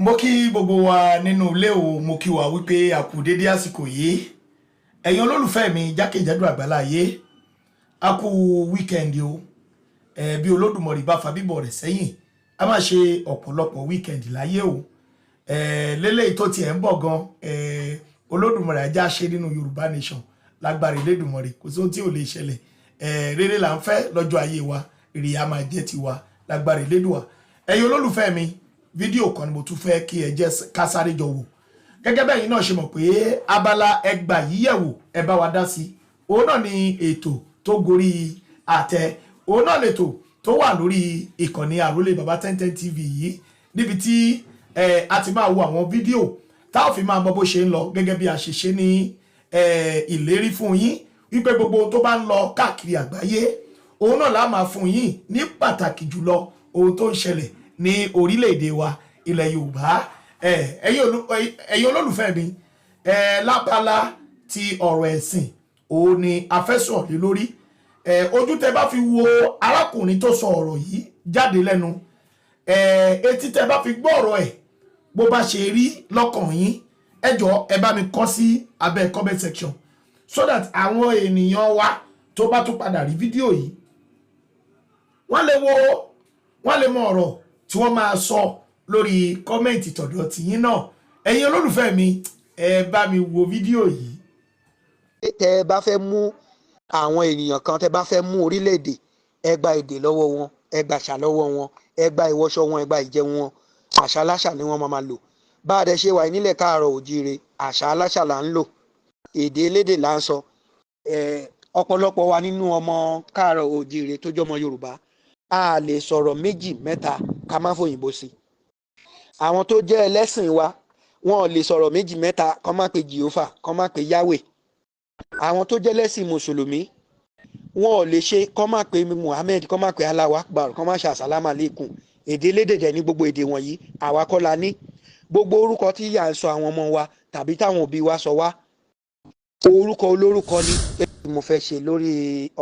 mo kí gbogbo wa nínú ilé o mo kí wa wípé a kú dédé àsìkò yìí ẹ̀yin olólùfẹ́ mi jákèjádò àgbáláyé a kú wíkẹ́ndì o bí Olódùmarè bá fa bíbọ̀ rẹ̀ sẹ́yìn a máa ṣe ọ̀pọ̀lọpọ̀ wíkẹ́ndì láyé o lélẹ́yìí tó tiẹ̀ ń bọ̀ gan Olódùmarè ajá ṣe nínú Yorùbá nation lágbára Elédùmarè kò sí ohun tí ò lè ṣẹlẹ̀ rere là ń fẹ́ lọ́jọ́ ayé wa èrè a máa jẹ́ tiwa lágbára Elédùà ẹ̀yin olólùfẹ́ mi fídíò kan ni mo tún fẹ́ kí ẹ jẹ́ ká sáré jọ wò gẹ́gẹ́ bẹ́ẹ̀ yín náà ṣe mọ̀ pé abala ẹgbà yíyẹ̀wò ẹ bá wa dá sí òun náà ni ètò tó gorí àtẹ òun náà lètò tó wà lórí ìkànnì àrólé baba 1010 TV yìí níbi tí a ti máa wo àwọn fídíò tá ò fi máa mọ bó ṣe ń lọ gẹ́gẹ́ bí a ṣe ṣe ní ìlérí fún yín wípé gbogbo tó bá ń lọ káàkiri àgbáyé òun náà la máa fún yín ní pàtàkì jùlọ ohun tó ń ṣẹlẹ̀ ní orílẹ̀-èdè wa ilẹ̀ Yorùbá ẹ̀yin olólùfẹ́ mi lábala ti ọ̀rọ̀ ẹ̀sìn òun ni a fẹ́ sọ̀rọ̀ lé lórí ojú tẹ bá fi wo arákùnrin tó sọ ọ̀rọ̀ yìí jáde lẹ́nu etí tẹ bá fi gbọ́ ọ̀rọ̀ ẹ̀ bó bá ṣe rí lọ́kàn yín ẹ jọ̀ọ́ ẹ bá mi kọ sí abẹ́ comment section so that àwọn ènìyàn wa tó bá tún padà rí fídíò yìí wọ́n lè mọ ọ̀rọ̀ tí wọ́n máa sọ lórí kọ́mẹ̀ntì tọ̀dọ̀ tìyín náà ẹ̀yin olólùfẹ́ mi ẹ bá mi wo fídíò yìí. tẹ ẹ bá fẹ́ mú àwọn ènìyàn kan tẹ bá fẹ́ mú orílẹ̀-èdè ẹ gba èdè lọ́wọ́ wọn ẹ gba àṣà lọ́wọ́ wọn ẹ gba ìwọṣọ wọn ẹ gba ìjẹun wọn àṣà aláṣà ni wọ́n máa lò bá a dẹ ṣe wà nílẹ̀ káàárọ̀ òjíire àṣà aláṣà là ń lò èdè elédè là ń sọ ọ̀pọ̀lọpọ̀ wa nínú ọmọ káàárọ̀ òjíire tó jọmọ Yorùbá a lè sọ̀rọ̀ méjì mẹ́ta ká má fòyìnbó sí àwọn tó jẹ́ ẹlẹ́sìn wa wọn ò lè sọ̀rọ̀ méjì mẹ́ta kán má pe Jehovah kán má pe Yahweh àwọn tó jẹ́ ẹlẹ́sìn mùsùlùmí wọn ò lè ṣe kán má pe Muhammed kán má pe Allahu Akbar kán má ṣe àsálàmù alaykum èdè elédè ní gbogbo èdè wọ̀nyí àwa kọ́ la ní gbogbo orúkọ tí yà ń sọ àwọn ọmọ wa tàbí táwọn òbí wa sọ wá orúkọ olórúkọ ni mo fẹ́ ṣe lórí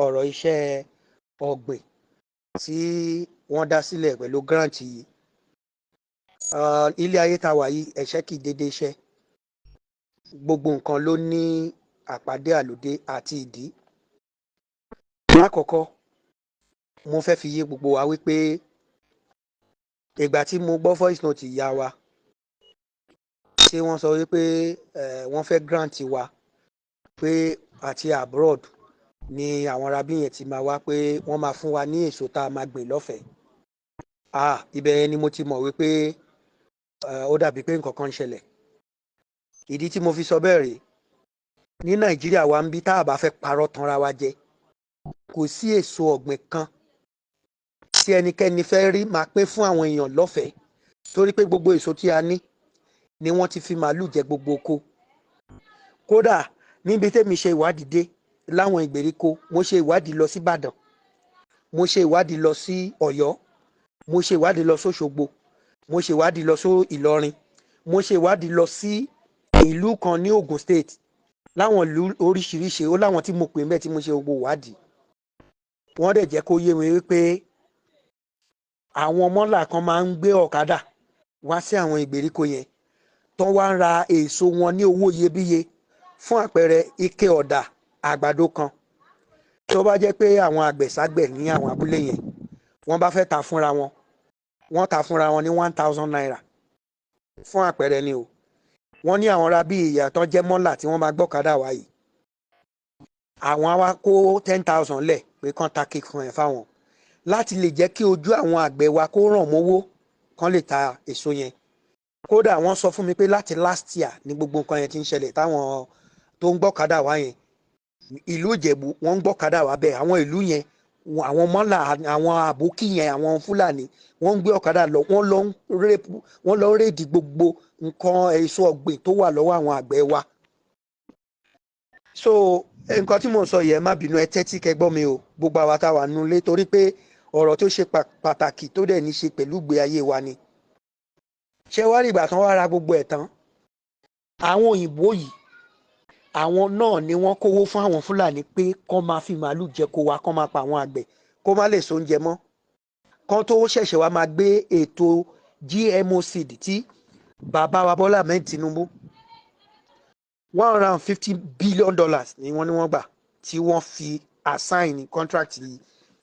ọ̀rọ̀ iṣẹ́ ọ̀gbìn tí wọ́n dá sílẹ̀ pẹ̀lú grant yìí ilé ayé tá wà yìí ẹ̀ṣẹ́ kì í dédé iṣẹ́ gbogbo nǹkan ló ní àpàdé àlòdé àti ìdí. lákọ̀ọ́kọ́ mo fẹ́ fi yé gbogbo wa wípé ìgbà tí mo gbọ́ voice note ìyá wa ṣé wọ́n sọ wípé wọ́n fẹ́ grant wa pé àti abroad ni àwọn arábí yẹn ti máa wá pé wọ́n máa fún wa ní èso tá a máa gbìn lọ́fẹ̀ẹ́ ibẹ̀ ni mo ti mọ̀ wípé ó dàbí pé nǹkan kan ń ṣẹlẹ̀ ìdí tí mo fi sọ bẹ́ẹ̀ rèé ní Nàìjíríà wa ń bí tá a bá fẹ́ parọ́ tanra wa jẹ kò sí èso ọ̀gbìn kan tí ẹnikẹ́ni fẹ́ rí máa pín fún àwọn èèyàn lọ́fẹ̀ẹ́ torí pé gbogbo èso tí a ní ni wọ́n ti fi màálù jẹ gbogbo oko kódà níbi tẹ́mi ṣe ìwádìí dé láwọn ìgbèríko mo ṣe ìwádìí lọ sí Ìbàdàn mo ṣe ìwádìí lọ sí Ọ̀yọ́ mo ṣe ìwádìí lọ sóṣogbo mo ṣe ìwádìí lọ sí Ìlọrin mo ṣe ìwádìí lọ sí ìlú kan ní Ogun State láwọn ìlú oríṣiríṣi ó láwọn tí mo pè ń bẹ tí mo ṣe gbogbo ìwádìí wọ́n dẹ̀ jẹ́ kó yé mi wípé àwọn mọ́là kan máa ń gbé ọ̀kadà wá sí àwọn ìgbèríko yẹn tán wá ń ra èso wọn ní owó iyebíye fún àpẹẹrẹ ike ọ̀dà àgbàdo kan tó bá jẹ́ pé àwọn àgbẹ̀ságbẹ̀ ní àwọn abúlé yẹn wọ́n bá fẹ́ ta fúnra wọn wọ́n ta fúnra wọn ní 1000 naira fún àpẹẹrẹ ni o wọ́n ní àwọn rábí ìyá tán jẹ́ mọ́là tí wọ́n máa gbọ́kadà wá yìí àwọn á wá kó 10,000 lẹ̀ pé kán ta kéèkì fún ẹ̀ fáwọn láti lè jẹ́ kí ojú àwọn àgbẹ̀ wa kó ràn mówó kán lè ta èso yẹn kódà wọ́n sọ fún mi pé láti last year ní gbogbo nǹkan yẹn ti ń ṣẹlẹ̀ táwọn tó ń gbọ́kadà wá yẹn ìlú Ìjẹ̀bú wọ́n ń gbọ́kadà wá bẹ́ẹ̀ àwọn ìlú yẹn àwọn mọ́là àwọn àbókí yẹn àwọn Fúlàní wọ́n ń gbé ọ̀kadà lọ wọ́n lọ rédì gbogbo nǹkan èso ọ̀gbìn tó wà lọ́wọ́ àwọn àgbẹ̀ wa. so nǹkan tí mò ń sọ yẹn má bínú ẹ tẹ́tí kẹgbọ́n mi o gbogbo àwa tá wà nulẹ̀ torí pé ọ̀rọ̀ tó ṣe pàtàkì tó dẹ̀ ní ṣe pẹ̀lú ìgbé ayé wa ni. ṣé wá rí ìgbà tán wá ra gbogbo ẹ̀ tán àwọn òyìnbó yìí àwọn náà ni wọ́n kówó fún àwọn Fúlàní pé kán máa fi màálù jẹko wa kán máa pa àwọn àgbẹ̀ kó má lè sóúnjẹ mọ́ kán tó ṣẹ̀ṣẹ̀ wá máa gbé ètò GMO seed tí bàbá wa Bọ́lá Ahmed Tinubu $150 billion ni wọ́n gbà tí wọ́n fi assign contract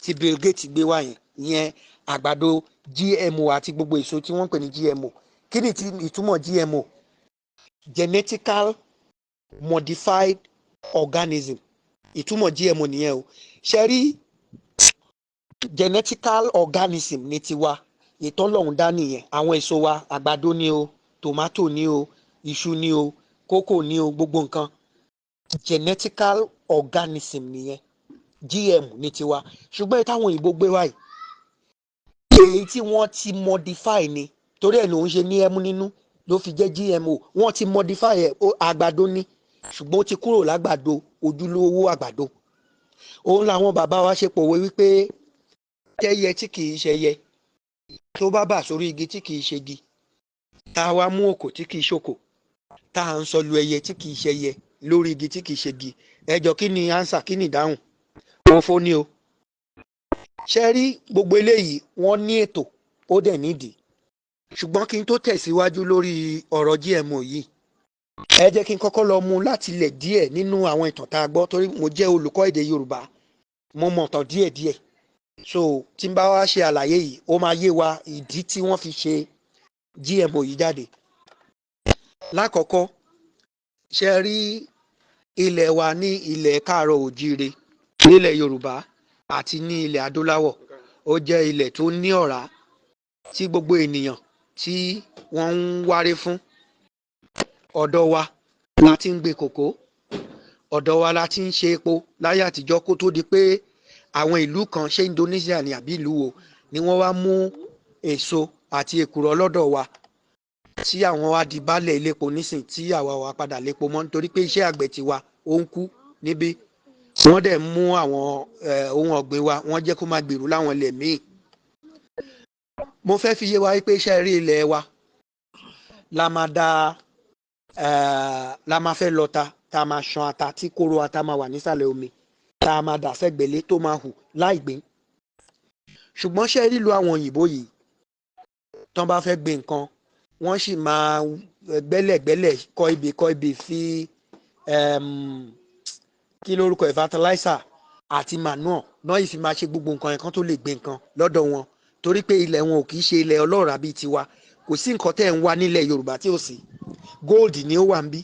tí Bill Gates gbé wá yẹn àgbàdo GMO àti gbogbo èso tí wọ́n pè ní GMO. Kí ni ìtumọ̀ GMO? Genetical modified organism. Ìtumọ̀ GMO nìyẹn o. Ṣé rí genetical organism ní tiwa ìtọ́lọ́hún dá nìyẹn. Àwọn èso wa àgbàdo ni o, tomato ni o, iṣu ni o, kókò ni o, gbogbo nǹkan genetical organism nìyẹn. GM ní tiwa. Ṣùgbọ́n táwọn òyìnbó gbé wáyé èyí tí wọ́n ti modify ni, torí ẹ̀ ló ń ṣe ní ẹmu nínú ló fi jẹ́ GMO. Wọ́n ti modify ẹ̀, àgbàdo ni ṣùgbọ́n ó ti kúrò lágbàdo ojúlówó àgbàdo. Òun làwọn bàbá wa ṣe pòwe wípé tẹ́yẹ tí kì í ṣẹyẹ tó bá bà sórí igi tí kì í ṣegi, tá a wá mú òkò tí kì í ṣòkò, tá a ń sọ lu ẹyẹ tí kì í ṣẹyẹ lórí igi tí kì í ṣegi. Ẹjọ́ kí ni answer, kí ni ìdáhùn? Wọ́n fó ní o. Ṣé rí gbogbo eléyìí wọ́n ní ètò ó dẹ̀ nídìí. Ṣùgbọ́n kí n tó tẹ̀síwájú lórí ọ̀rọ̀ GMO yìí, ẹ jẹ́ kí n kọ́kọ́ lọ mú láti ilẹ̀ díẹ̀ nínú àwọn ìtàn tá a gbọ́, torí mo jẹ́ olùkọ́ èdè Yorùbá, mo mọ̀ tán díẹ̀díẹ̀. So tí n bá wá ṣe àlàyé yìí ó máa yé wa ìdí tí wọ́n fi ṣe GMO yìí jáde. Lákọ̀ọ́kọ́, ṣé rí ilẹ̀ wa ní ilẹ̀ káàárọ̀ òjíire nílẹ̀ Yorùbá àti ní ilẹ̀ adúláwọ̀, ó jẹ́ ilẹ̀ tó ní ọ̀rá tí gbogbo ènìyàn tí wọ́n ń wáré fún. Ọ̀dọ̀ wa la ti ń gbé kòkó, ọ̀dọ̀ wa la ti ń ṣe epo láyé àtijọ́ kó tó di pé àwọn ìlú kan, ṣé Indonesia ni àbí ìlú wo, ni wọ́n wá mú èso àti èkùrọ́ lọ́dọ̀ wa tí àwọn wá di baálẹ̀ ilépo nísìn tí àwa wá padà lépo mọ́ nítorí pé iṣẹ́ àgbẹ̀ tiwa ó ń kú níbí. Wọ́n dẹ̀ mú àwọn ohun ọ̀gbìn wa wọ́n jẹ́ kó máa gbèrú láwọn ilẹ̀ míì. Mo fẹ́ fi yé wa pé iṣẹ́ rí ilẹ̀ wa la máa fẹ́ lọ́ta, tá a máa ṣan ata tí kóró ata máa wà nísàlẹ̀ omi, tá a máa dà sẹ́gbẹ̀lé tó máa hù láì gbìn. Ṣùgbọ́n ṣé rí ìlú àwọn òyìnbó yìí tán bá fẹ́ gbìn nǹkan wọ́n sì máa gbẹ́lẹ̀gbẹ́lẹ̀ kọ́ ibì fi kí lórúkọ fertilizer àti manure náà yìí fi máa ṣe gbogbo nǹkan yẹn kan tó lè gbìn nǹkan lọ́dọ̀ wọn, torí pé ilẹ̀ wọn ò kì í ṣe ilẹ̀ ọlọ́ràá bíi tiwa. Kò sí nǹkan tẹ́ ẹ̀ ń wá nílẹ̀ Yorùbá tí ò sí. Gold ni ó wà ń bí,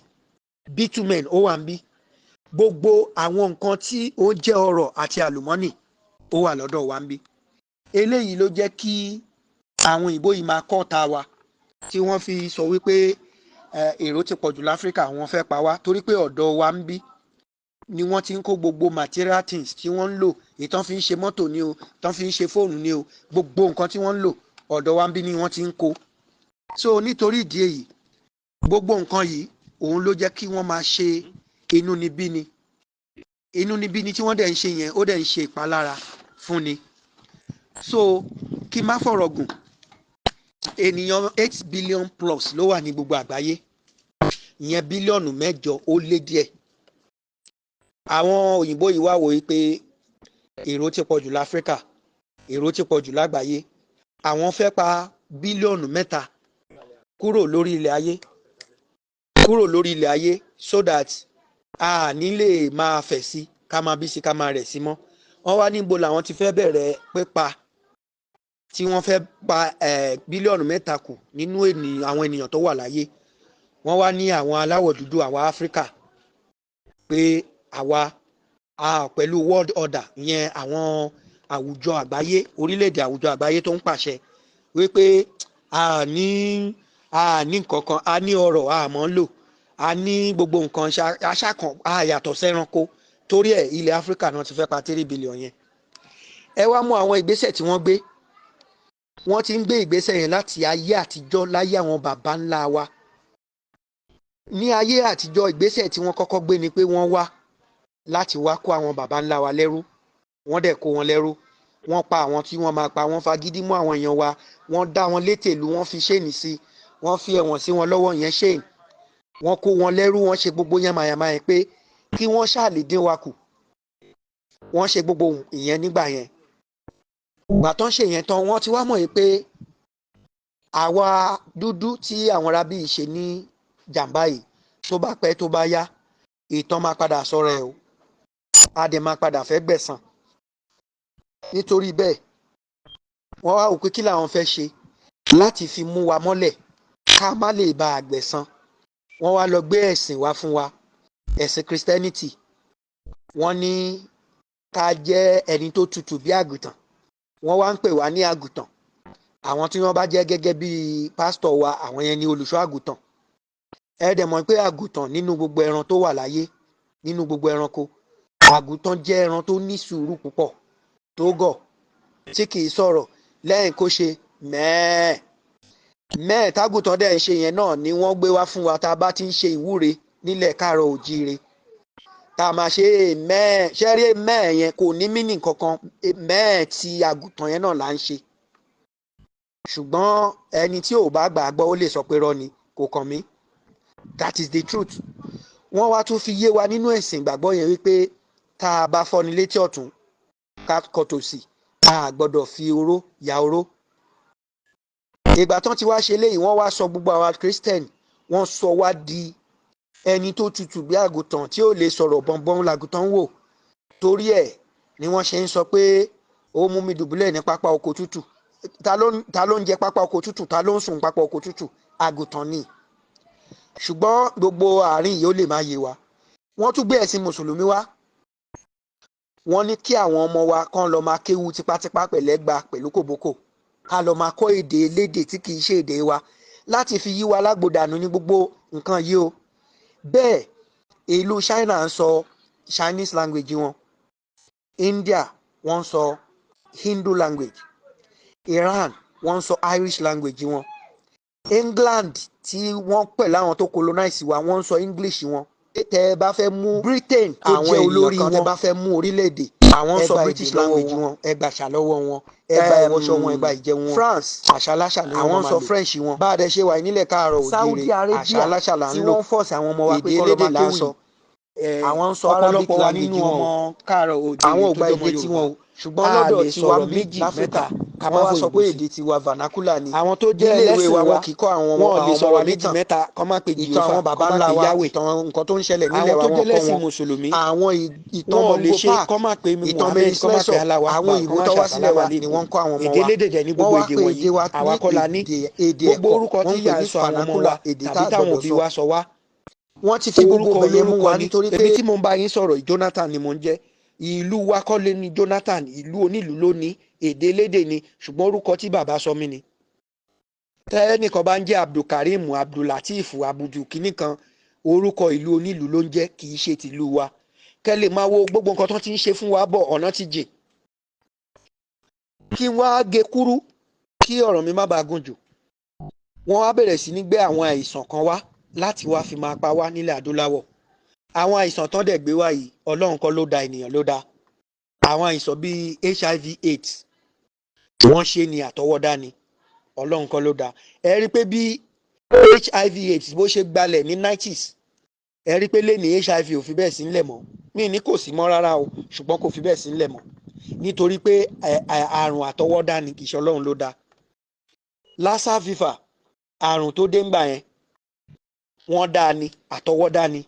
bitumen ó wà ń bí, gbogbo àwọn nǹkan tí ó jẹ́ ọrọ̀ àti àlùmọ́nì ó wà lọ́dọ̀ wa ń bí. Eléyìí ló jẹ́ kí àwọn òyìnbó yìí máa kọ́ ta wa, tí wọ́n fi sọ wípé èrò ti pọ̀jù láfíríkà, wọ́n fẹ́ pa wá, torí pé ọ̀dọ̀ wa ń bí ni wọ́n ti ń kó gbogbo material things tí wọ́n ń lò, ìtàn fi ń ṣe mọ́tò ni o, ìtàn fi ń ṣe fóònù ni o, gbogbo nǹkan tí wọ́n ń lò ọ̀dọ̀ wa ń bí ni wọ́n ti ń kó. So nítorí ìdí èyí gbogbo nǹkan yìí òun ló jẹ́ kí wọ́n máa ṣe inúnibíni tí wọ́n dẹ̀ ń ṣe yẹn ó dẹ̀ ń ṣe ìpalára fún ni. So kí má fọ̀rọ̀ gùn, ènìyàn 8 billion plus ló wà ní gbogbo àgbáyé, ìyẹn bílíọ̀nù 8 ó lé díẹ̀. Àwọn òyìnbó yìí wá wò ó pé èrò ti pọ̀jù láfíríkà, èrò ti pọ̀jù lágbàáyé, àwọn fẹ́ pa bílíọ̀nù 3 kúrò lórí ilẹ̀ ayé so that a ní lè máa fẹ̀ sí, ká máa bí sí, ká máa rẹ̀ sí mọ́. Wọ́n wá níbo làwọn ti fẹ́ bẹ̀rẹ̀ pípa, tí wọ́n fẹ́ pa bílíọ̀nù 3 kù nínú àwọn ènìyàn tó wà láyé. Wọ́n wá ní àwọn aláwọ̀ dúdú, àwa Áfíríkà, pé àwa pẹ̀lú world order, ìyẹn àwọn àwùjọ àgbáyé, orílẹ̀-èdè àwùjọ àgbáyé tó ń pàṣẹ wípé a ní nǹkan kan, a ní ọrọ̀ àmọ́ lò, a ní gbogbo nǹkan aṣákan àyàtọ̀ sẹ́ranko, torí ẹ̀ ilẹ̀ Áfíríkà náà ti fẹ́ pa 3 billion yẹn. Ẹ wá mú àwọn ìgbésẹ̀ tí wọ́n gbé. Wọ́n ti ń gbé ìgbésẹ̀ yẹn láti ayé àtijọ́, láyé àwọn bàbá ńlá wa. Ní ayé àtijọ́ ìgbésẹ̀ tí wọ́n kọ́kọ́ gbé ni pé wọ́n wá láti wá kó àwọn bàbá ńlá wa lẹ́rú, wọ́n dẹ̀ kó wọn lẹ́rú, wọ́n pa àwọn tí wọ́n máa pa, wọ́n fagídí mú àwọn èèyàn wa, wọ́n dá wọn létè ìlú, wọ́n fi ṣéènì sí, wọ́n fi ẹ̀wọ̀n sí wọn lọ́wọ́, yẹn ṣéènì, wọ́n kó wọn lẹ́rú, wọ́n ṣe gbogbo yẹn màyàmá yẹn pé kí wọ́n ṣáà lè dín wa kù. Wọ́n ṣe gbogbo ìyẹn nígbà yẹn. Ìgbà tán ṣe yẹn tán wọ́n ti wá mọ̀ pé àwa dúdú tí àwọn arábí yìí ṣe ní jàǹbá yìí tó bá pẹ́ tó bá yá ìtàn máa padà sọ̀rọ̀ ẹ̀ o, a dẹ̀ máa padà fẹ́ gbẹ̀san. Nítorí bẹ́ẹ̀ wọ́n wá wò pé kí làwọn fẹ́ ṣe láti fi mú wa mọ́lẹ̀ ká má lè bá a gbẹ̀san. Wọ́n wá lọ gbé ẹ̀sìn wá fún wa, ẹ̀sìn Christianity. Wọ́n ní ká jẹ́ ẹni tó tutù bí àgùntàn, wọ́n wá ń pè wá ní àgùntàn. Àwọn tí wọ́n bá jẹ́ gẹ́gẹ́ bí pásítọ̀ wa, àwọn yẹn ni olùṣọ́ àgùntàn. Ẹ dẹ̀ mọ̀ pé àgùntàn nínú gbogbo ẹran tó wà láyé, nínú gbogbo ẹranko, àgùntàn jẹ́ ẹran tó ní sùúrù púpọ̀, tó gọ̀, tí kì í sọ̀rọ̀ lẹ́yìn kó ṣe mẹ́ẹ̀. Mẹ́ẹ̀ tágùntàn dẹ̀ ń ṣe yẹn náà ni wọ́n gbé wá fún wa tá a bá ti ń ṣe ìwúre nílẹ̀ káàárọ̀ òjíire. Tá a máa ṣe mẹ́ẹ̀, ṣẹ́rí mẹ́ẹ̀ yẹn kò ní mínì kankan, mẹ́ẹ̀ tí àgùntàn yẹn náà là ń ṣe. Ṣùgbọ́n ẹni tí ò bá gbà á gbọ́ ó lè sọ pé rọ́ ni, kò kàn mí. That is the truth. Wọ́n wá tún fi yé wa nínú ẹ̀sìn ìgbàgbọ́ yẹn wípé tá a bá fọ́ni létí ọ̀tún ká kọ̀tòsì, a gbọ́dọ̀ fi oró ya oró. Ìgbà tán ti wá ṣe léyìí, wọ́n wá sọ gbogbo àwa Christian, wọ́n sọ wá di ẹni tó tutù bí àgùntàn tí ò lè sọ̀rọ̀ bọ̀nbọ̀n làgùntàn wò. Torí ẹ̀ ni wọ́n ṣe ń sọ pé ó mú mi dùbúlẹ̀ ní pápá oko tútù. Ta ló ń jẹ pápá oko tútù? Ta ló ń sùn pápá oko tútù? Àgùntàn ni. Ṣùgbọ́n gbogbo àárín yìí ó lè má yé wa. Wọ́n tún gbé ẹ̀sìn mùsùlùmí wá. Wọ́n ní kí àwọn ọmọ wa kán lọ máa kéwu tipátipá pẹ̀lẹ́gba pẹ̀lú kòbókò, ká lọ máa kọ́ èdè elédè tí kì í ṣe èdè wa láti fi yí wa lágbòdànù ní gbogbo nǹkan yìí o. Bẹ́ẹ̀ ìlú China ń sọ Chinese language wọn, India wọ́n ń sọ Hindu language, Iran wọ́n ń sọ Irish language wọn, England tí wọ́n pẹ̀lú àwọn tó colonize wa wọ́n ń sọ English wọn. Tẹ́ ẹ bá fẹ́ mú Britain tó jẹ́ olórí wọn, tẹ́ bá fẹ́ mú orílẹ̀-èdè, àwọn ń sọ British language wọn, ẹ gbà àṣà lọ́wọ́ wọn, ẹ gba ìwọṣọ wọn, ẹ gba ìjẹun wọn. France àṣàláṣà ni àwọn ń sọ French wọn. Bá a dẹ ṣe wà nílẹ̀ káàárọ̀ òjìire, àṣàláṣà là ń lò, èdè elédè là ń sọ. Àwọn ń sọ Arabic language wọn, àwọn ò gba èdè tiwọn o. Ṣùgbọ́n lọ́dọ̀ tiwa méjì mẹ́ta wọ́n wá sọ pé èdè tiwa vernacular ni. Àwọn tó jẹ́ ẹlẹ́sìn wa wọ́n kì í kọ́ àwọn ọmọ wa méjì mẹ́ta kọ́ máa pè jìyọ́fà, ìtàn àwọn baba ńlá wa, ìtàn nǹkan tó ń ṣẹlẹ̀ nílẹ̀ wa wọ́n kọ́ wọn. Àwọn tó jẹ́ ẹlẹ́sìn mùsùlùmí, àwọn ìtàn Mongo Park, ìtàn Mary Slessor, àwọn ìwé tó wá sílẹ̀ wa ni wọ́n kọ́ àwọn ọmọ wa. Èdè elédè ní gbogbo èdè wọ̀nyí, àwa kọ́ la ní èdè ẹ̀kọ́, wọ́n pè ní vernacular, èdè táwọn òbí wa sọ wá. Wọ́n ti fi gbogbo bẹ̀yẹ mú wa nítorí pé èmi tí mo ń bá yín sọ̀rọ̀ Jonathan ni mo ń jẹ́. Ìlú wa kọ́ lé ní Jonathan, ìlú onílùú ló ní, èdè elédè ni, ṣùgbọ́n orúkọ tí bàbá sọ mí ni. Tẹ́nìkan bá ń jẹ́ Abdulkarim, Abdulateef, Abudu kìíní kan, orúkọ ìlú onílùú ló ń jẹ́, kì í ṣe tìlú wa. Kẹ́ lè máa wo gbogbo nǹkan tó ti ń ṣe fún wa bọ̀, ọ̀nà ti jìn. Kí wọ́n á gé kúrú kí ọ̀rọ̀ mi má bàa gùn jù. Wọ́n á bẹ̀rẹ̀ sí ní gbé àwọn àìsàn kan wá láti wá fi máa pa wá nílẹ̀ adúláwọ̀. Àwọn àìsàn tán dẹ̀ gbé wá yìí, Ọlọ́run kọ́ ló dá, ènìyàn ló dá. Àwọn àìsàn bíi HIV/AIDS wọ́n ṣe ní àtọwọ́dá ni, Ọlọ́run kọ́ ló dá. Ẹ rí pé bí HIV/AIDS bó ṣe gbalẹ̀ ní 90s, ẹ rí pé lẹ́ni HIV ò fi bẹ́ẹ̀ sí ńlẹ̀ mọ́. Mí ní kò sí mọ́ rárá o, ṣùgbọ́n kò fi bẹ́ẹ̀ sí ńlẹ̀ mọ́ nítorí pé àrùn àtọwọ́dá ni, kì í ṣe Ọlọ́run ló dá. Lassa fever, àrùn tó dé ńgbà yẹn, wọ́n dá ni, àtọwọ́dá ni,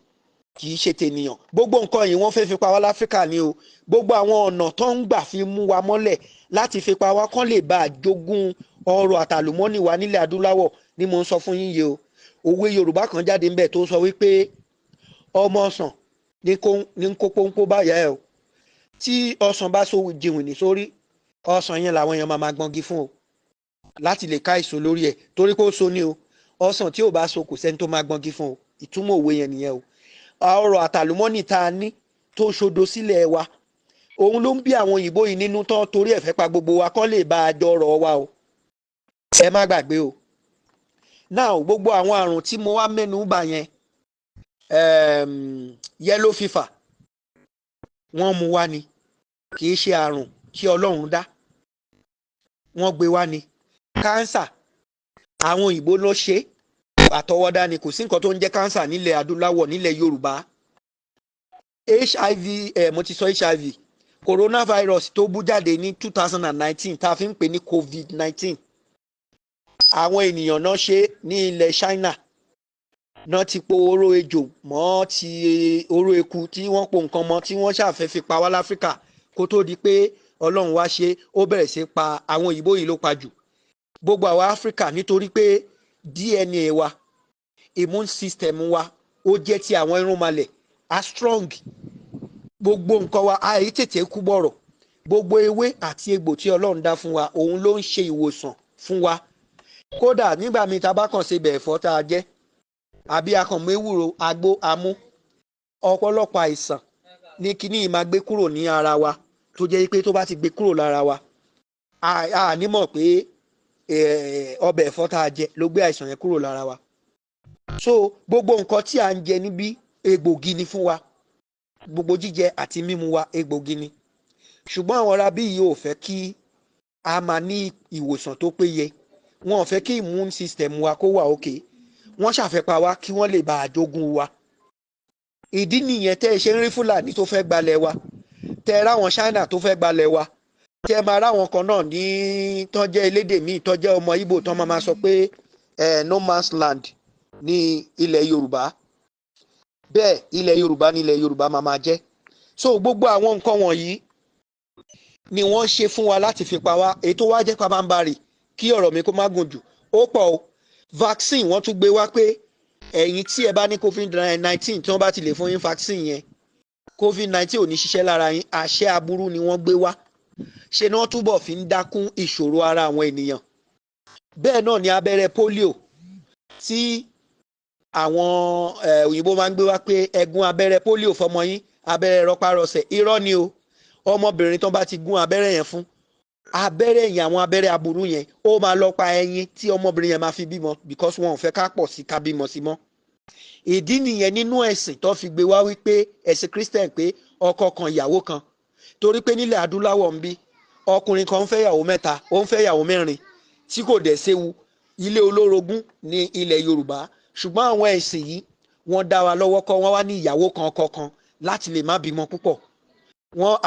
kì í ṣe tènìyàn. Gbogbo nǹkan yìí wọ́n fẹ́ fi pa wá láfíríkà ni o. Gbogbo àwọn ọ̀nà tó ń gbà fi mú wa mọ́lẹ̀ láti fi pa wá kán lè bá àjogún ọrọ̀ àtàlùmọ́nì wa nílẹ̀ adúláwọ̀ ni mo ń sọ fún yín yìí o. Òwe Yorùbá kan jáde ńbẹ̀ tó sọ wípé ọmọ ọsàn ní kó pọ́npọ́ báyà ẹ̀ o. Tí ọsàn bá so jìnwìnì sórí, ọsàn yẹn làwọn èèyàn máa gbọ́ngi fún o láti lè ká èso lórí ẹ̀, torí kó so ní o. Ọsàn tí ò bá so kò sẹ́ni tó máa gbọ́ngi fún o. Ìtumọ̀ òwe yẹn nìyẹn o. Ọrọ̀ àtàlùmọ́nì tá a ní tó ṣodo sílẹ̀ wa, òun ló ń bí àwọn òyìnbó yìí nínú tán torí ẹ̀ fẹ́ pa gbogbo wa kán lè bá a jọ ọrọ̀ wa o. Ẹ má gbàgbé o. Now gbogbo àwọn àrùn tí mo wá mẹ́nu bà yẹn, yellow fever wọ́n mú wá ni, kì í ṣe àrùn tí Ọlọ́run dá, wọ́n gbé wá ni. Cancer, àwọn òyìnbó ló ṣe é, àtọwọ́dá ni, kò sí nǹkan tó ń jẹ́ cancer nílẹ̀ adúláwọ̀, nílẹ̀ Yorùbá. HIV, mo ti sọ HIV, coronavirus tó bú jáde ní 2019 tá a fi ń pè ní COVID-19, àwọn ènìyàn náà ṣe ní ilẹ̀ China náà ti po oró ejò mọ́ ti oró eku tí wọ́n po nǹkan mọ́ tí wọ́n ṣàfẹ́ fi pa wá láfíríkà kó tó di pé ọlọ́run wá ṣe ó bẹ̀rẹ̀ sí pa àwọn òyìnbó yìí ló pa jù gbogbo àwa áfíríkà nítorí pé DNA wa immune system wa ó jẹ́ ti àwọn irúnmalẹ̀ a strong gbogbo nǹkan wa àì tètè kú bọ̀rọ̀ gbogbo ewé àti egbò tí ọlọ́run dá fún wa òun ló ń ṣe ìwòsàn fún wa kódà nígbà míì tá a bá kàn ṣe bẹ̀ ẹ̀fọ́ tá a jẹ àbí akànmú ewúro agbó amú ọ̀pọ̀lọpọ̀ àìsàn ní kíní yìí máa gbé kúrò ní ara wa tó jẹ́ pé tó bá ti gbé kúrò lára wa a ní mọ̀ pé ọbẹ̀ ẹ̀fọ́ tá a jẹ ló gbé àìsàn yẹn kúrò lára wa so gbogbo nǹkan tí à ń jẹ níbí egbògi ni fún wa gbogbo jíjẹ àti mímu wa egbògi ni ṣùgbọ́n àwọn arábí yìí ò fẹ́ kí a máa ní ìwòsàn tó péye wọn ò fẹ́ kí immune system wa kó wà òkè wọ́n ṣàfẹ́pa wa kí wọ́n lè bá àjogún wa ìdí nìyẹn tẹ́ ẹ ṣe ń rí fúlàní tó fẹ́ gbalẹ̀ wa tẹ́ ẹ ráwọn China tó fẹ́ gbalẹ̀ wa tẹ́ ẹ máa ráwọn kan náà ní tọ́jẹ́ elédè míì tọ́jẹ́ ọmọ Ìgbò tán máa sọ pé no man's land ní ilẹ̀ Yorùbá bẹ́ẹ̀ ilẹ̀ Yorùbá ní ilẹ̀ Yorùbá máa jẹ́ so gbogbo àwọn nǹkan wọ̀nyí ni wọ́n ṣe fún wa láti fi pa wá èyí tó wá jẹ́ pabambarì kí ọ̀rọ̀ mi kó má gùn jù ó pọ̀ o vaccine wọ́n tún gbé wá pé ẹ̀yin tí ẹ bá ní COVID-19 tí wọ́n bá ti lè fún yín vaccine yẹn COVID-19 ò ní ṣiṣẹ́ lára yín àṣẹ aburú ni wọ́n gbé wá ṣe ni wọ́n túbọ̀ fi ń dákún ìṣòro ara àwọn ènìyàn bẹ́ẹ̀ náà ni abẹ́rẹ́ polio tí àwọn òyìnbó máa ń gbé wá pé ẹ̀gún abẹ́rẹ́ polio fọmọ yín abẹ́rẹ́ rọpárọsẹ̀ irọ́ ni o ọmọbìnrin tó bá ti gún abẹ́rẹ́ yẹn fún abẹ́rẹ́ yẹn àwọn abẹ́rẹ́ aburú yẹn ó máa lọ pa ẹyin tí ọmọbìnrin yẹn máa fi bímọ because wọn ò fẹ́ ká pọ̀ sí ká bímọ sí mọ́ ìdí nìyẹn nínú ẹ̀sìn tó fi gbé wá wípé ẹ̀sìn Christian pé ọkọ kan ìyàwó kan torí pé nílẹ̀ adúláwọ̀ ń bí ọkùnrin kan ń fẹ́ ìyàwó mẹ́ta ó ń fẹ́ ìyàwó mẹ́rin tí kò dẹ̀ séwu ilé olórogún ní ilẹ̀ Yorùbá ṣùgbọ́n àwọn ẹ̀sìn yìí wọ́n dá wa lọ́wọ́ kọ́ wọ́n wá ní ìyàwó kan ọkọ kan láti lè má bímọ púpọ̀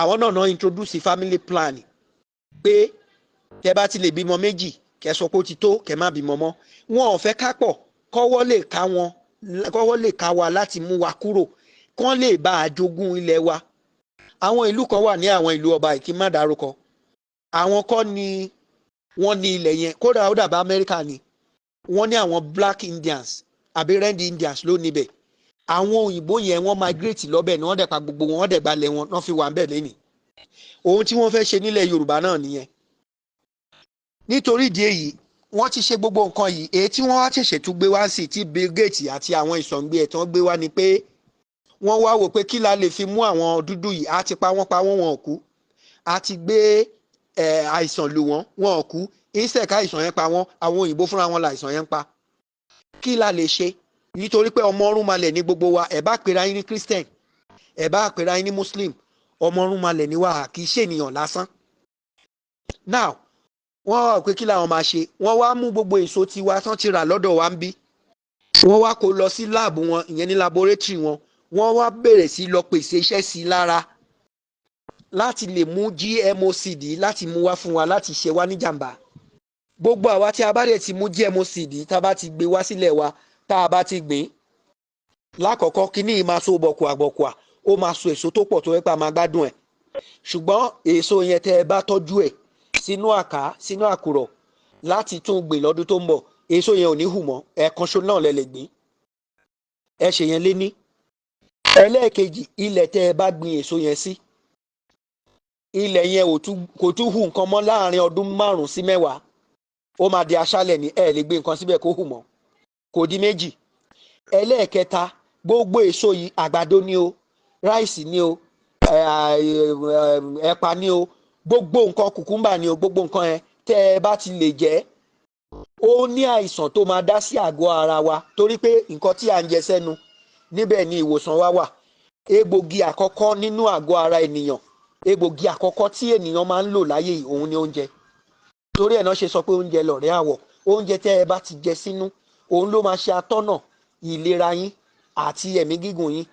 àwọn náà introduce family plan pé tẹ bá ti lè bímọ méjì kẹ sọ pé ó ti tó kẹ má bímọ mọ́ wọn ò fẹ́ ká pọ̀ kọ́wọ́ lè ká wa láti mú wa kúrò kán lè bá a jogún ilẹ̀ wa àwọn ìlú kan wà ní àwọn ìlú ọba ìkí má dárúkọ àwọn kọ́ ni wọ́n ní ilẹ̀ yẹn kódà ó dàbá Amẹ́ríkà ni wọ́n ní àwọn Black Indians àbí Red Indians ló níbẹ̀ àwọn òyìnbó yẹn wọ́n migrate lọ́bẹ̀ ni wọ́n dẹ̀ pa gbogbo wọn wọ́n dẹ̀ gbalẹ̀ wọn wọ́n fi wà ń bẹ̀ lẹ́nìí ohun tí wọ́n fẹ́ ṣe nílẹ̀ Yorùbá náà nìyẹn nítorí ìdí èyí wọ́n ti ṣe gbogbo nǹkan yìí èyí tí wọ́n wá ṣẹ̀ṣẹ̀ tún gbé wá sí tí Bill Gates àti àwọn ìsọ̀ǹgbé ẹ̀ tí wọ́n gbé wá ni pé wọ́n wá wò pé kí la lè fi mú àwọn dúdú yìí á ti pa wọ́n wọn ò kú á ti gbé àìsàn lù wọ́n wọn ò kú instead ká àìsàn yẹn pa wọ́n àwọn òyìnbó fúnra wọn la àìsàn yẹn ń pa kí la lè ṣe nítorí pé ọmọ ọ̀rúnmalẹ̀ ní gbogbo wa ẹ̀ bá pera yín ní Christian ẹ̀ bá pera yín ní Muslim ọmọ ọ̀rúnmalẹ̀ ní wa kì í ṣènìyàn lásán now wọ́n wá pé kí làwọn máa ṣe wọ́n wá mú gbogbo èso tiwa tán ti rà lọ́dọ̀ wa ń bí wọ́n wá kó lọ sí láàbù wọn ìyẹn ní laboratory wọn wọ́n wá bẹ̀rẹ̀ sí lọ pèsè iṣẹ́ sí i lára láti lè mú GMO seed láti mú wá fún wa láti ṣe wá níjàmbá gbogbo àwa tí a bá dẹ̀ ti mú GMO seed tá a bá ti gbé wá sílẹ̀ wa tá a bá ti gbìn lákọ̀ọ́kọ́ kíní yìí máa so bọ̀kùà ó máa so èso tó pọ̀ tó wẹ́pà máa gbádùn ẹ̀ ṣùgbọ́n èso yẹn tẹ́ ẹ bá tọ́jú ẹ̀ sínú àká sínú àkùrọ̀ láti tún gbìn lọ́dún tó ń bọ̀ èso yẹn ò ní hù mọ́ ẹ̀ẹ̀kan ṣo náà lẹ lè gbìn ẹ ṣe yẹn lé ní ẹlẹ́ẹ̀kejì ilẹ̀ tẹ́ ẹ bá gbin èso yẹn sí ilẹ̀ yẹn kò tún hù nǹkan mọ́ láàrin ọdún 5 sí 10 ó máa di aṣálẹ̀ ní ẹ lè gbé nǹkan síbẹ̀ kó hù mọ́ kò di méjì ẹlẹ́ẹ̀kẹta gbogbo èso yìí àgbàdo ni o ráìsì ni o ẹ̀pà ni o gbogbo nǹkan kùkúmbà ni o gbogbo nǹkan yẹn tẹ́ ẹ bá ti lè jẹ ó ní àìsàn tó máa dá sí àgọ́ ara wa torí pé nǹkan tí à ń jẹ sẹ́nu níbẹ̀ ni ìwòsàn wa wà egbògi àkọ́kọ́ nínú àgọ́ ara ènìyàn egbògi àkọ́kọ́ tí ènìyàn máa ń lò láyé yìí òun ni oúnjẹ torí ẹ̀ náà ṣe sọ pé oúnjẹ lọ̀rẹ́ àwọ̀ oúnjẹ tẹ́ ẹ bá ti jẹ sínú òun ló máa ṣe atọ́nà ìlera yín àti ẹ̀mí gígùn yín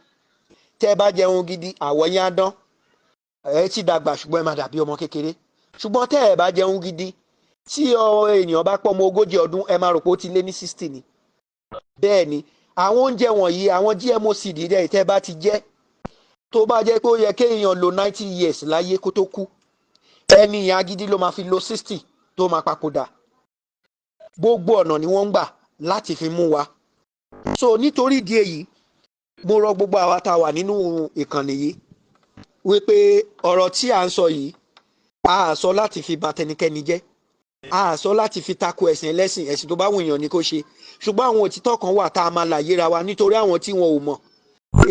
tẹ́ ẹ bá jẹun gidi àwọ̀ yín á dán ẹ ti dàgbà ṣùgbọ́n ẹ máa dàbí ọmọ kékeré ṣùgbọ́n tẹ́ ẹ bá jẹun gidi tí ènìyàn bá pọ̀ ọmọ 40 ọdún ẹ máa rò pé ó ti lé ní 60 ni. Bẹ́ẹ̀ ni àwọn oúnjẹ wọ̀nyí àwọn GMO seed rẹ̀ tẹ́ bá ti jẹ tó bá jẹ́ pé ó yẹ kéèyàn lo 90 years láyé kó tó kú ẹni ìyẹn agídí ló máa fi lo 60 tó máa papòdà. Gbogbo ọ̀nà ni wọ́n ń gbà láti fi mú wa. So nítorí ìdí èyí mo rọ gbogbo àwa tá a wà nínú ìkànnì yìí wípé ọ̀rọ̀ tí à ń sọ yìí a sọ láti fi bà tẹnikẹ́ni jẹ́, a sọ láti fi tako ẹ̀sìn ẹlẹ́sìn, ẹ̀sìn tó bá wù yàn ni kó ṣe, ṣùgbọ́n àwọn òtítọ́ kan wà tá a máa là yéra wa nítorí àwọn tí wọn ò mọ̀.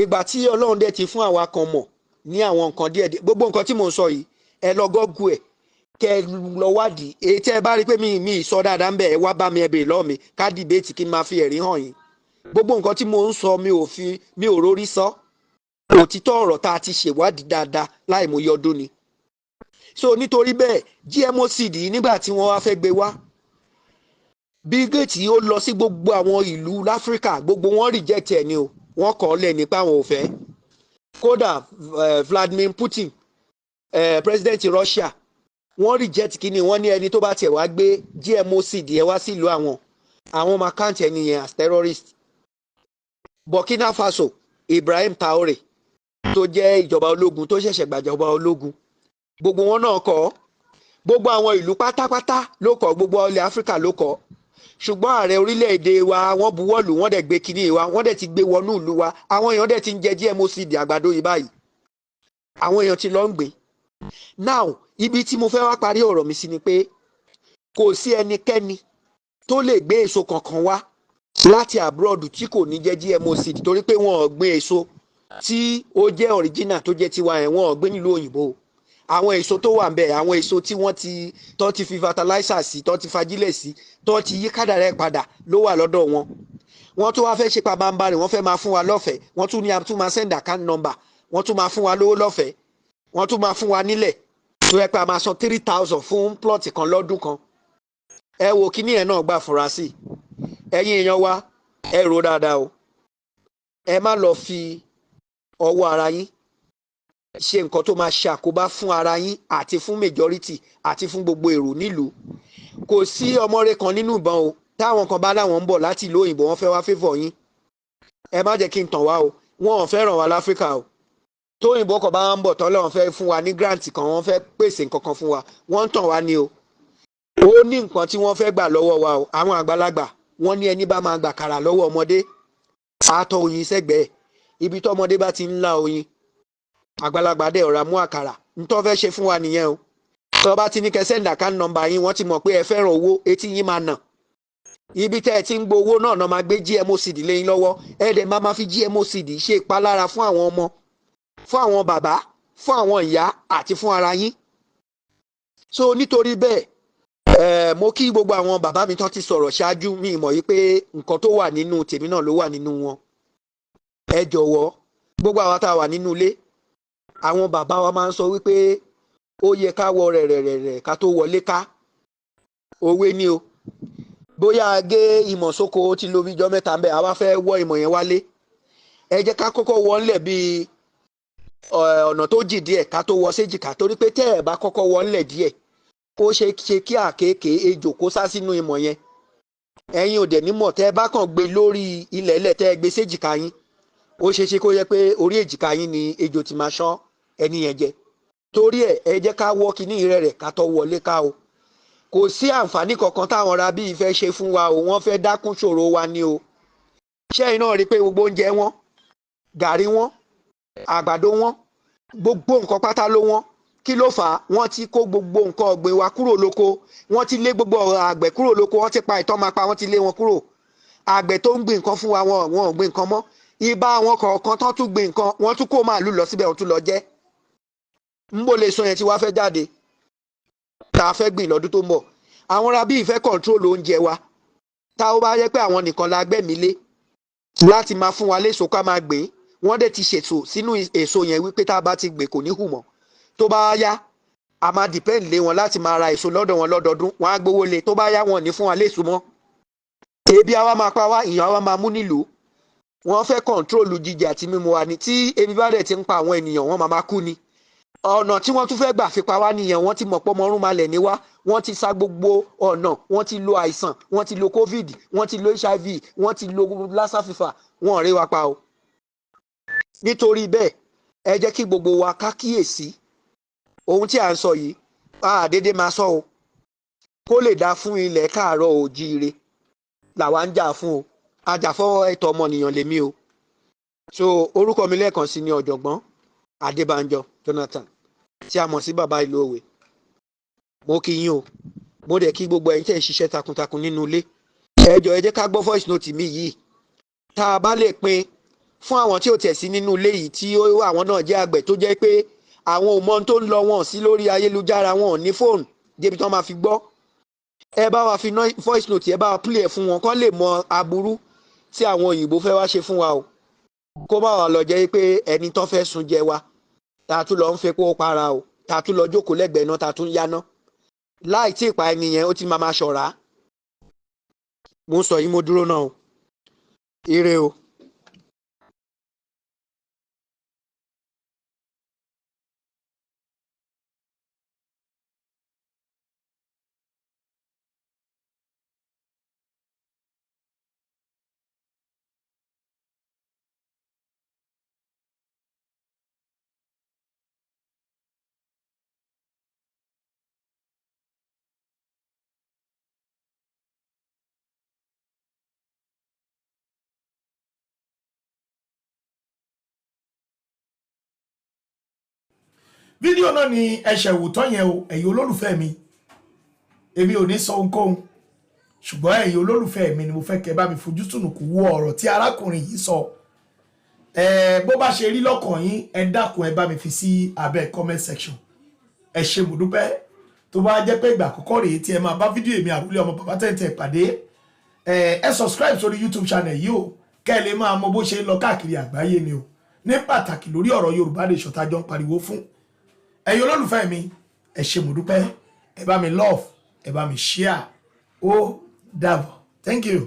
Ìgbà tí Ọlọ́run dẹ̀ ti fún àwa kan mọ̀ ní àwọn nǹkan díẹ̀ gbogbo nǹkan tí mò ń sọ yìí ẹ lọ gọ́gù ẹ̀ kẹ lọ wádìí èyí tẹ́ ẹ bá rí pé mi sọ dáadáa ń bẹ̀ ẹ wá bá mi ẹ bèrè lọ́ọ̀ mi ká dìbéètì kí n máa fi ẹ̀rí hàn yín. Gbogbo nǹkan tí mò ń sọ mi ò rórí sọ, òtítọ́ ọ̀rọ̀ tá a ti ṣèwádìí dáadáa láìmọye ọdún ni. So nítorí bẹ́ẹ̀ GMO seed yìí nígbà tí wọ́n wá fẹ́ gbé wá Bill Gates ó lọ sí gbogbo àwọn ìlú láfíríkà gbogbo wọn reject ẹ̀ ni o, wọ́n kọ̀ ọ́ lẹ̀ nípa àwọn ò fẹ́. Kódà Vladimir Putin president Russia wọ́n reject kíni wọ́n ní ẹni tó bá tiẹ̀ wá gbé GMO seed yẹn wá sílùú àwọn máa count ẹni yẹn as terrorist. Burkina Faso Ibrahim Traoré tó jẹ́ ìjọba ológun tó ṣẹ̀ṣẹ̀ gbàjọba ológun gbogbo wọn náà kọ̀, gbogbo àwọn ìlú pátápátá ló kọ̀, gbogbo ilẹ̀ Áfíríkà ló kọ̀, ṣùgbọ́n ààrẹ orílẹ̀-èdè wa wọ́n buwọ́lù wọ́n dẹ̀ gbé kinní wa wọ́n dẹ̀ ti gbé wọnú ìlú wa, àwọn èèyàn dẹ̀ ti ń jẹ GMO seed àgbàdo yìí báyìí, àwọn èèyàn ti lọ ń gbé. Now ibi tí mo fẹ́ wá parí ọ̀rọ̀ mi sí ni pé kò sí ẹnikẹ́ni tó lè gbé èso kankan wá láti abroad tí kò ní jẹ́ GMO seed torí pé wọ́n ò gbé èso tí ó jẹ́ original tó jẹ́ tiwa ẹ̀ wọ́n ò gbé nílùú òyìnbó. Àwọn èso tó wà ńbẹ̀ àwọn èso tí wọ́n ti fi fertilizer sí tó ti fajílẹ̀ sí tó ti yí kádàrá ẹ̀ padà ló wà lọ́dọ̀ wọn. Wọ́n tún wá fẹ́ ṣe pabambarì wọ́n fẹ́ máa fún wa lọ́fẹ̀ẹ́, wọ́n tún ní a tún máa send account number, wọ́n tún máa fún wa lówó lọ́fẹ̀ẹ́, wọ́n tún máa fún wa nílẹ̀ tó yẹ pé a máa san 3,000 fún plot kan lọ́dún kan. Ẹ wo kíní ẹ̀ náà gbà fura sí ẹ̀yin èèyàn wa ẹ rò dáadáa o, ẹ má lọ fi ọwọ́ ara yín ṣe nǹkan tó máa ṣàkóbá fún ara yín àti fún majority àti fún gbogbo èrò nílùú. Kò sí ọmọre kan nínú ìbọn o táwọn kan bá láwọn ń bọ̀ láti ìlú òyìnbó wọ́n fẹ́ wá favour yín, ẹ má jẹ́ kí n tàn wá o, wọn ò fẹ́ràn wa láfíríkà o. Tóyìnbó kan bá ń bọ̀ tọ́lọ́ wọn fẹ́ fún wa ní grant kan wọ́n fẹ́ pèsè nǹkan kan fún wa wọ́n ń tàn wá ní o. Ó ní nǹkan tí wọ́n fẹ́ gbà lọ́wọ́ wa o. Àwọn àgbàlagbà wọ́n ní ẹni bá máa gbà kàrà lọ́wọ́ ọmọdé àtọ̀ oyin sẹ́gbẹ̀ẹ́, ibi tọ́mọdé bá ti ń lá oyin àgbàlagbà dẹ̀ ọ̀rá mú àkàrà ntọ́ fẹ́ ṣe fún wa nìyẹn o. Tó bá ti ní kẹ́ send account number yín wọ́n ti mọ̀ pé ẹ fẹ́ràn owó etí yín máa nà. Ibi tẹ́ ẹ ti ń gbowó náà máa gbé GMO seed lé yín lọ́wọ́, ẹ dẹ̀ máa fi GMO seed ṣe ìpalára fún àwọn ọmọ, fún àwọn bàbá, fún àwọn ìyá àti fún ara yín. So nítorí bẹ́ẹ̀ mo kí gbogbo àwọn bàbá mi tán ti sọ̀rọ̀ ṣáájú mi mọ̀ yí pé nǹkan tó wà nínú tèmi náà ló wà nínú wọn. Ẹ jọ̀wọ́ gbogbo àwa tá a wà nínú ilé àwọn bàbá wa máa ń sọ wípé ó yẹ ká wọ rẹ̀rẹ̀rẹ̀ ká tó wọlé ká, òwe ni o. Bóyá gé ìmọ̀ sóko ó ti lo bí ijọ́ mẹ́ta ń bẹ̀ àwa fẹ́ wọ ìmọ̀ yẹn wálé, ẹ jẹ́ ká kọ́kọ́ wọ ńlẹ̀ bí ọ̀nà tó jì díẹ̀ ká tó wọ séjìká torí pé tẹ́ ẹ̀ bá kọ́kọ́ wọ ńlẹ̀ díẹ̀ ó ṣe kí àkéèké ejò kó sá sínú ìmọ̀ yẹn. Ẹ̀yin ò dẹ̀ nímọ̀ tẹ́ ẹ bá kàn gbé lórí ilẹ̀ ilẹ̀ tẹ́ ẹ gbé séjìká yín ó ṣe kó yẹ pé orí èjìká yín ni ejò ti máa ṣán ẹni yẹn jẹ. Torí ẹ jẹ́ ká wọ́ kíní rẹ̀ ká tó wọlé ká o. Kò sí àǹfààní kankan táwọn ará bíi fẹ́ ṣe fún wa o, wọ́n fẹ́ dákún ṣòro wa ni o. Ṣé iná rí i pé gbogbo oúnjẹ wọn, gàrí wọn, àgbàdo wọn, gbogbo nǹkan pátá ló wọn. Kí ló fà á? Wọ́n ti kó gbogbo nǹkan ọ̀gbìn wa kúrò lóko, wọ́n ti lé gbogbo àgbẹ̀ kúrò lóko, wọ́n ti pa ìtọ́ máa pa wọ́n ti lé wọn kúrò. Àgbẹ̀ tó ń gbìn nǹkan fún wa wọn ò gbìn nǹkan mọ́. Ibà àwọn kọ̀ọ̀kan tán tún gbìn nǹkan wọ́n tún kó màálù lọ síbẹ̀ wọ́n tún lọ jẹ. Nbó lè sọ yẹn tí wàá fẹ́ jáde tá a fẹ́ gbìn lọ́dún tó ń bọ̀. Àwọn ará bíi ìfẹ́ control oúnjẹ wa tá ó bá yẹ pé àwọn nìkan la gbẹ̀mí lé láti máa fún wa léso ká máa gbìn, wọ́n dẹ̀ ti ṣètò sínú èso yẹn wípé tá a bá ti gbìn kò ní hù mọ́. Tó bá yá a máa depend lé wọn láti máa ra èso lọ́dọ̀ wọn lọ́dọọdún, wọ́n á gbowó lé, tó bá yá wọn ò ní fún wa léso mọ́. Ebi àwa máa pa wá, ìyàn àwa máa mú nílùú. Wọ́n fẹ́ control jíjẹ àti mímu wa ni, tí ebi bá dẹ̀ ti ń pa àwọn ènìyàn wọ́n máa kú ni. ọ̀nà tí wọ́n tún fẹ́ gbà fi pa wá nìyẹn. Wọ́n ti mọ̀ pé ọmọ Ọ̀rúnmalẹ̀ ní wá, wọ́n ti sa gbogbo ọ̀nà, wọ́n ti lo àìsàn, wọ́n ti lo covid, wọ́n ti lo HIV, wọ́n ti lo lassa fever, wọ́n ò rí wa pa o. Nítorí bẹ́ẹ̀ ẹ jẹ́ kí gbogbo wa ká kíyèsí ohun tí à ń sọ yìí, dédé máa sọ o, kó lè dá fún ilẹ̀ káàárọ̀ oòjíire làwa ń jà fún o. Ajàfọ́ ẹ̀tọ́ ọmọnìyàn lèmi o. So orúkọ mi lẹ́ẹ̀kan sí ni ọ̀jọ̀gbọ́n Adébánjọ Jonathan tí a mọ̀ sí bàbá ìlú Òwe. Mo kí yín o, mo dẹ̀ kí gbogbo ẹ̀yin tẹ́ ń ṣiṣẹ́ takuntakun nínú ilé. Ẹ jọ̀ọ́ ẹ jẹ́ ká gbọ́ voice note mi yìí, tá a bá lè pín fún àwọn tí ò tẹ̀ sí nínú ilé yìí tí àwọn náà jẹ́ àgbẹ̀ tó jẹ́ pé àwọn ò mọ ohun tó ń lọ, wọn sí lórí ayélujára, wọn ò ní fóònù débi tí wọ́n máa fi gbọ́. Ẹ bá wa fi voice note, ẹ bá wa play ẹ̀ fún wọn kán lè mọ aburú tí àwọn òyìnbó fẹ́ wá ṣe fún wa o. Kó bá wa lọ jẹ́ pé ẹni tán fẹ́ sun jẹ wa, tá a tún lọ ń fepo para o, tá a tún lọ jókòó lẹ́gbẹ̀ẹ́ náà, tá a tún yáná láì tí ì pa ẹni yẹn, ó ti máa ṣọ̀rá. Mo ń sọ yìí, mo dúró náà o. Ire o. Fídíò náà ni ẹ̀ṣẹ̀ ìwòtán yẹn o, ẹ̀yin olólùfẹ́ mi. Èmi ò ní sọ ohunkóhun, ṣùgbọ́n ẹ̀yin olólùfẹ́ mi ni mo fẹ́ kẹ́ bá mi fojú sùnùkù wo ọ̀rọ̀ tí arákùnrin yìí sọ. Bó bá ṣe rí lọ́kàn yín, ẹ dákun ẹ bá mi fi sí abẹ́ comment section. Ẹ ṣé mo dúpẹ́. Tó bá jẹ́ pé ìgbà àkọ́kọ́ rèé tí ẹ máa bá fídíò èmi Àrólé ọmọ bàbá tẹ̀ǹtẹ̀ pàdé, ẹ subscribe sórí YouTube channel yìí o, kẹ́ ẹ lè máa mọ bó ṣe ń lọ káàkiri àgbáyé ni o, ní pàtàkì lórí ọ̀rọ̀ Yorùbá Nation tá jọ ń pariwo fún. Ẹ̀yin olólùfẹ́ mi, ẹ ṣé mo dúpẹ́. Ẹ bá mi love, ẹ bá mi share. Ó dàbọ̀. Thank you.